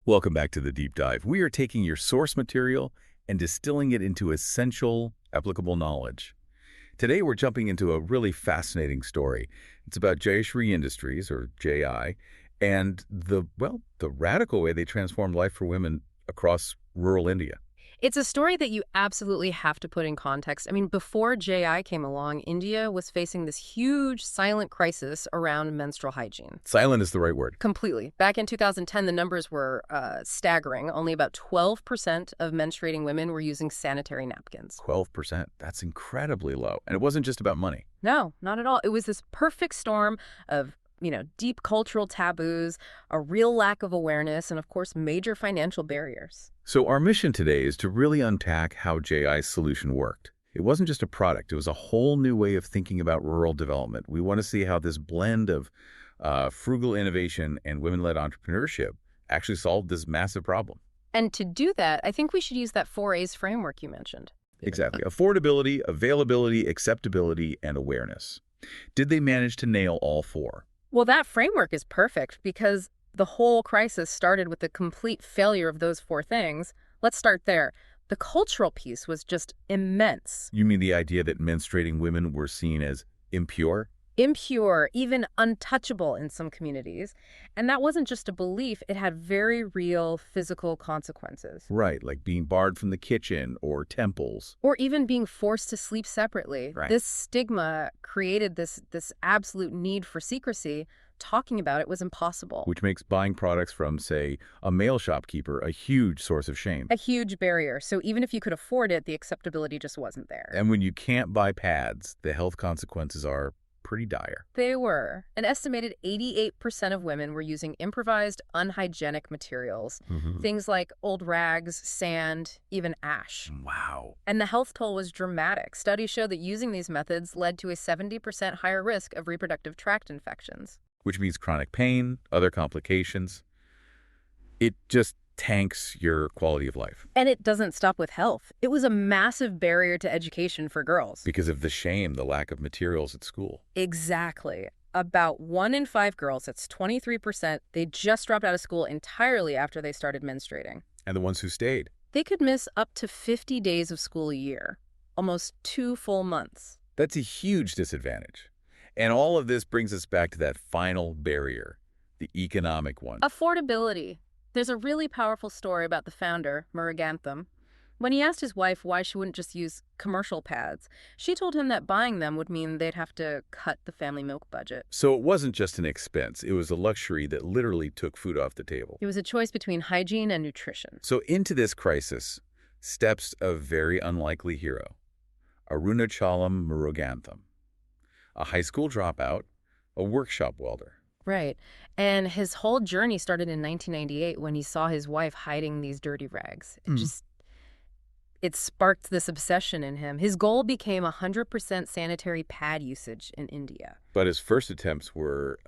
Welcome back to the deep dive. We are taking your source material and distilling it into essential, applicable knowledge. Today, we're jumping into a really fascinating story. It's about Jayashree Industries, or JI, and the radical way they transformed life for women across rural India. It's a story that you absolutely have to put in context. I mean, before JI came along, India was facing this huge silent crisis around menstrual hygiene. Silent is the right word. Completely. Back in 2010, the numbers were staggering. Only about 12% of menstruating women were using sanitary napkins. 12%. That's incredibly low. And it wasn't just about money. No, not at all. It was this perfect storm of deep cultural taboos, a real lack of awareness, and of course, major financial barriers. So our mission today is to really unpack how JI's solution worked. It wasn't just a product. It was a whole new way of thinking about rural development. We want to see how this blend of frugal innovation and women-led entrepreneurship actually solved this massive problem. And to do that, I think we should use that 4A's framework you mentioned. Exactly. Affordability, availability, acceptability, and awareness. Did they manage to nail all four? Well, that framework is perfect because the whole crisis started with the complete failure of those four things. Let's start there. The cultural piece was just immense. You mean the idea that menstruating women were seen as impure? Impure, even untouchable in some communities. And that wasn't just a belief, it had very real physical consequences. Right, like being barred from the kitchen or temples. Or even being forced to sleep separately. Right. This stigma created this absolute need for secrecy. Talking about it was impossible. Which makes buying products from, say, a male shopkeeper a huge source of shame. A huge barrier. So even if you could afford it, the acceptability just wasn't there. And when you can't buy pads, the health consequences are pretty dire. They were. An estimated 88% of women were using improvised, unhygienic materials. Things like old rags, sand, even ash. Wow. And the health toll was dramatic. Studies show that using these methods led to a 70% higher risk of reproductive tract infections. Which means chronic pain, other complications. It just tanks your quality of life. And it doesn't stop with health. It was a massive barrier to education for girls. Because of the shame, the lack of materials at school. Exactly. About 1 in 5 girls, that's 23%, they just dropped out of school entirely after they started menstruating. And the ones who stayed. They could miss up to 50 days of school a year, almost 2 full months. That's a huge disadvantage. And all of this brings us back to that final barrier, the economic one. Affordability. There's a really powerful story about the founder, Muruganantham. When he asked his wife why she wouldn't just use commercial pads, she told him that buying them would mean they'd have to cut the family milk budget. So it wasn't just an expense. It was a luxury that literally took food off the table. It was a choice between hygiene and nutrition. So into this crisis steps a very unlikely hero, Arunachalam Muruganantham, a high school dropout, a workshop welder. Right. And his whole journey started in 1998 when he saw his wife hiding these dirty rags. It sparked this obsession in him. His goal became 100% sanitary pad usage in India. But his first attempts were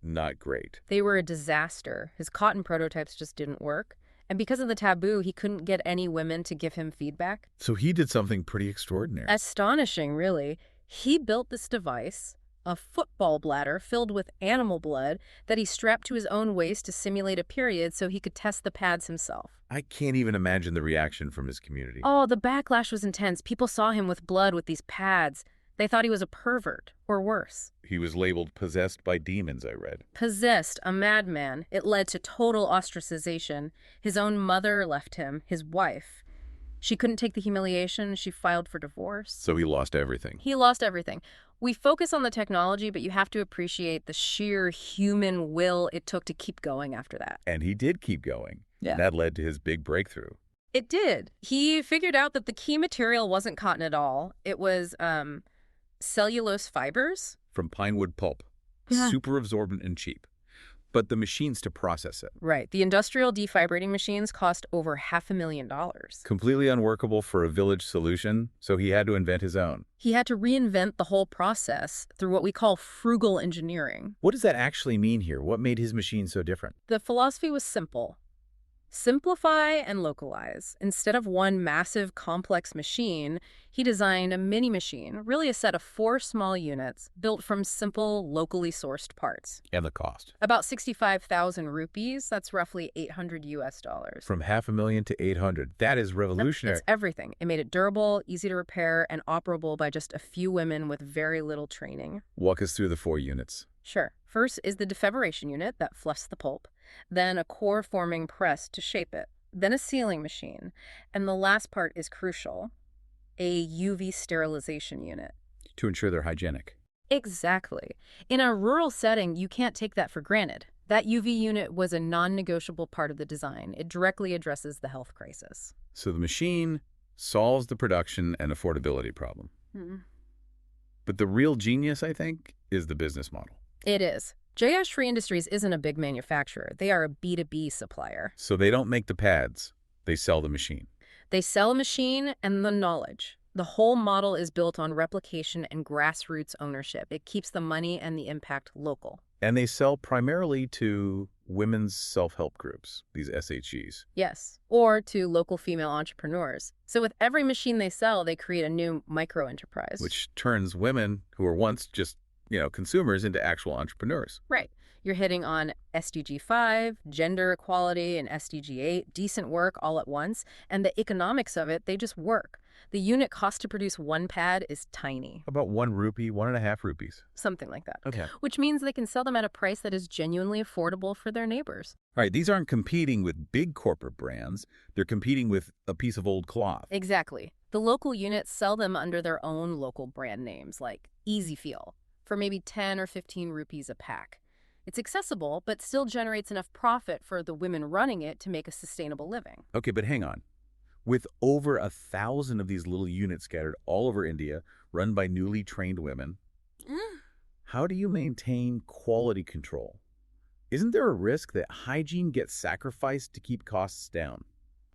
not great. They were a disaster. His cotton prototypes just didn't work. And because of the taboo, he couldn't get any women to give him feedback. So he did something pretty extraordinary. Astonishing, really. He built this device, a football bladder filled with animal blood that he strapped to his own waist to simulate a period so he could test the pads himself. I can't even imagine the reaction from his community. Oh, the backlash was intense. People saw him with blood with these pads. They thought he was a pervert, or worse. He was labeled possessed by demons, I read. Possessed, a madman. It led to total ostracization. His own mother left him, his wife. She couldn't take the humiliation. She filed for divorce. So he lost everything. He lost everything. We focus on the technology, but you have to appreciate the sheer human will it took to keep going after that. And he did keep going. Yeah. And that led to his big breakthrough. It did. He figured out that the key material wasn't cotton at all. It was cellulose fibers. From pine wood pulp. Yeah. Super absorbent and cheap. But the machines to process it. Right. The industrial defibrating machines cost over $500,000. Completely unworkable for a village solution, so he had to invent his own. He had to reinvent the whole process through what we call frugal engineering. What does that actually mean here? What made his machine so different? The philosophy was simple. Simplify and localize. Instead of one massive, complex machine, he designed a mini machine, really a set of 4 small units built from simple, locally sourced parts. And the cost? About 65,000 rupees, that's roughly $800. From $500,000 to $800. That is revolutionary. It's everything. It made it durable, easy to repair, and operable by just a few women with very little training. Walk us through the 4 units. Sure. First is the defeveration unit that fluffs the pulp, then a core-forming press to shape it, then a sealing machine, and the last part is crucial, a UV sterilization unit. To ensure they're hygienic. Exactly. In a rural setting, you can't take that for granted. That UV unit was a non-negotiable part of the design. It directly addresses the health crisis. So the machine solves the production and affordability problem. But the real genius, I think, is the business model. It is. Jayashree Industries isn't a big manufacturer. They are a B2B supplier. So they don't make the pads. They sell the machine. They sell a machine and the knowledge. The whole model is built on replication and grassroots ownership. It keeps the money and the impact local. And they sell primarily to women's self-help groups, these SHEs. Yes, or to local female entrepreneurs. So with every machine they sell, they create a new microenterprise. Which turns women who were once just, consumers into actual entrepreneurs. Right. You're hitting on SDG 5, gender equality, and SDG 8, decent work all at once. And the economics of it, they just work. The unit cost to produce one pad is tiny. About 1 rupee, 1.5 rupees. Something like that. Okay. Which means they can sell them at a price that is genuinely affordable for their neighbors. All right, these aren't competing with big corporate brands. They're competing with a piece of old cloth. Exactly. The local units sell them under their own local brand names, like Easy Feel, for maybe 10 or 15 rupees a pack. It's accessible, but still generates enough profit for the women running it to make a sustainable living. Okay, but hang on. With over 1,000 of these little units scattered all over India, run by newly trained women, how do you maintain quality control? Isn't there a risk that hygiene gets sacrificed to keep costs down?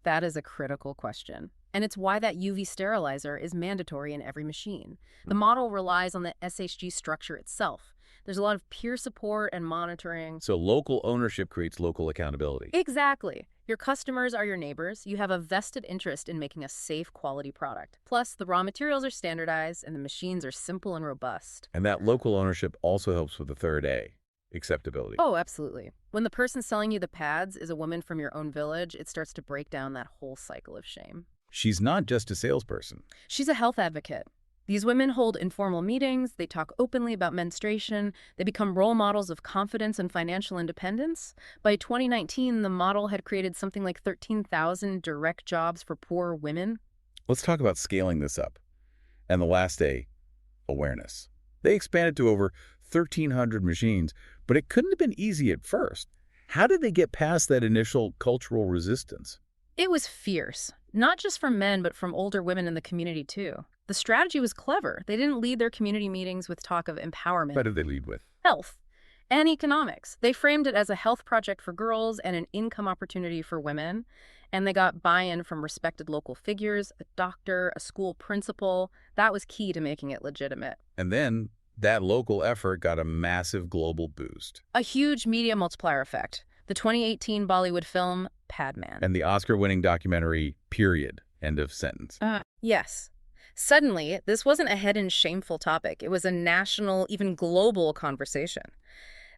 That is a critical question. And it's why that UV sterilizer is mandatory in every machine. The model relies on the SHG structure itself. There's a lot of peer support and monitoring. So local ownership creates local accountability. Exactly. Your customers are your neighbors. You have a vested interest in making a safe, quality product. Plus, the raw materials are standardized and the machines are simple and robust. And that local ownership also helps with the third A, acceptability. Oh, absolutely. When the person selling you the pads is a woman from your own village, it starts to break down that whole cycle of shame. She's not just a salesperson. She's a health advocate. These women hold informal meetings, they talk openly about menstruation, they become role models of confidence and financial independence. By 2019, the model had created something like 13,000 direct jobs for poor women. Let's talk about scaling this up. And the last A, awareness. They expanded to over 1,300 machines, but it couldn't have been easy at first. How did they get past that initial cultural resistance? It was fierce, not just from men, but from older women in the community, too. The strategy was clever. They didn't lead their community meetings with talk of empowerment. What did they lead with? Health and economics. They framed it as a health project for girls and an income opportunity for women. And they got buy-in from respected local figures, a doctor, a school principal. That was key to making it legitimate. And then that local effort got a massive global boost. A huge media multiplier effect. The 2018 Bollywood film, Padman. And the Oscar-winning documentary, Period. End of sentence. Yes. Suddenly, this wasn't a hidden, shameful topic. It was a national, even global conversation.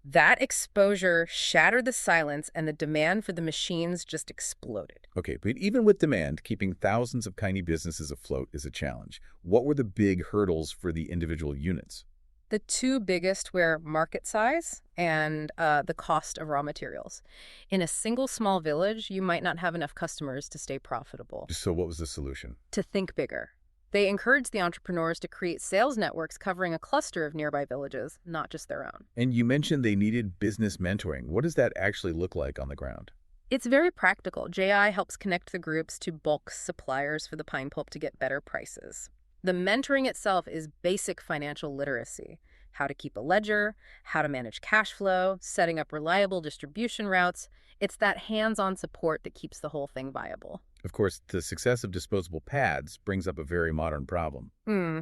That exposure shattered the silence, and the demand for the machines just exploded. Okay, but even with demand, keeping thousands of tiny businesses afloat is a challenge. What were the big hurdles for the individual units? The 2 biggest were market size and the cost of raw materials. In a single small village, you might not have enough customers to stay profitable. So what was the solution? To think bigger. They encouraged the entrepreneurs to create sales networks covering a cluster of nearby villages, not just their own. And you mentioned they needed business mentoring. What does that actually look like on the ground? It's very practical. JI helps connect the groups to bulk suppliers for the pine pulp to get better prices. The mentoring itself is basic financial literacy. How to keep a ledger, how to manage cash flow, setting up reliable distribution routes. It's that hands-on support that keeps the whole thing viable. Of course, the success of disposable pads brings up a very modern problem.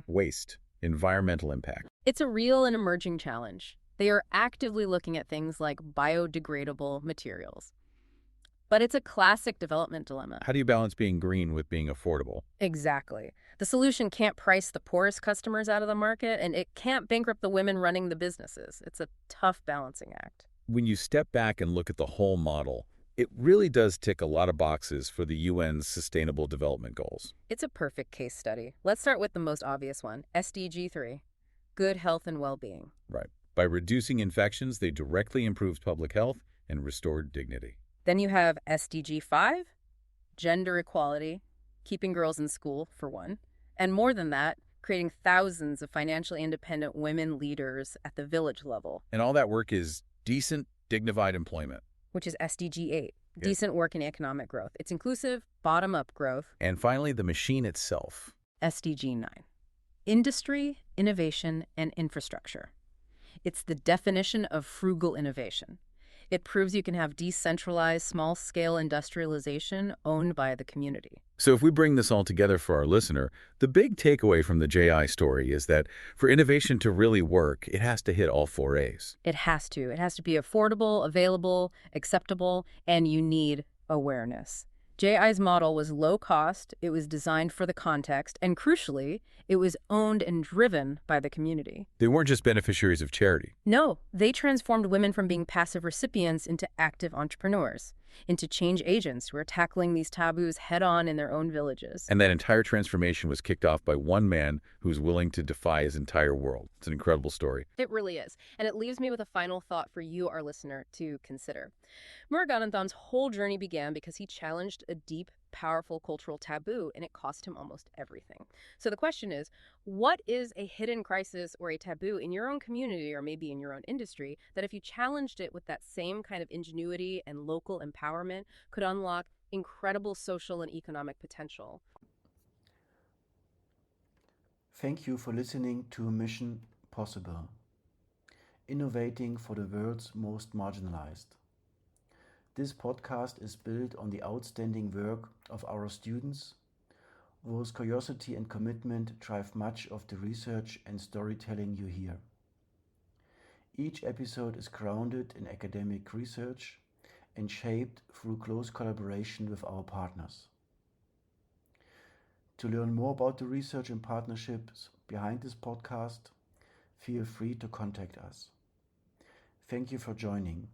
Waste, environmental impact. It's a real and emerging challenge. They are actively looking at things like biodegradable materials. But it's a classic development dilemma. How do you balance being green with being affordable? Exactly. The solution can't price the poorest customers out of the market, and it can't bankrupt the women running the businesses. It's a tough balancing act. When you step back and look at the whole model, it really does tick a lot of boxes for the UN's Sustainable Development Goals. It's a perfect case study. Let's start with the most obvious one, SDG 3, good health and well-being. Right. By reducing infections, they directly improved public health and restored dignity. Then you have SDG 5, gender equality, keeping girls in school, for one. And more than that, creating thousands of financially independent women leaders at the village level. And all that work is decent, dignified employment. Which is SDG 8, Good. decent work and economic growth. It's inclusive, bottom-up growth. And finally, the machine itself. SDG 9, industry, innovation, and infrastructure. It's the definition of frugal innovation. It proves you can have decentralized, small-scale industrialization owned by the community. So if we bring this all together for our listener, the big takeaway from the JI story is that for innovation to really work, it has to hit all 4 A's. It has to. It has to be affordable, available, acceptable, and you need awareness. JI's model was low cost, it was designed for the context, and crucially, it was owned and driven by the community. They weren't just beneficiaries of charity. No, they transformed women from being passive recipients into active entrepreneurs, into change agents who are tackling these taboos head-on in their own villages. And that entire transformation was kicked off by one man who's willing to defy his entire world. It's an incredible story. It really is. And it leaves me with a final thought for you, our listener, to consider. Muruganantham's whole journey began because he challenged a deep, powerful cultural taboo, and it cost him almost everything. So the question is, what is a hidden crisis or a taboo in your own community or maybe in your own industry that if you challenged it with that same kind of ingenuity and local empowerment could unlock incredible social and economic potential? Thank you for listening to Mission Possible, innovating for the world's most marginalized. This podcast is built on the outstanding work of our students, whose curiosity and commitment drive much of the research and storytelling you hear. Each episode is grounded in academic research and shaped through close collaboration with our partners. To learn more about the research and partnerships behind this podcast, feel free to contact us. Thank you for joining.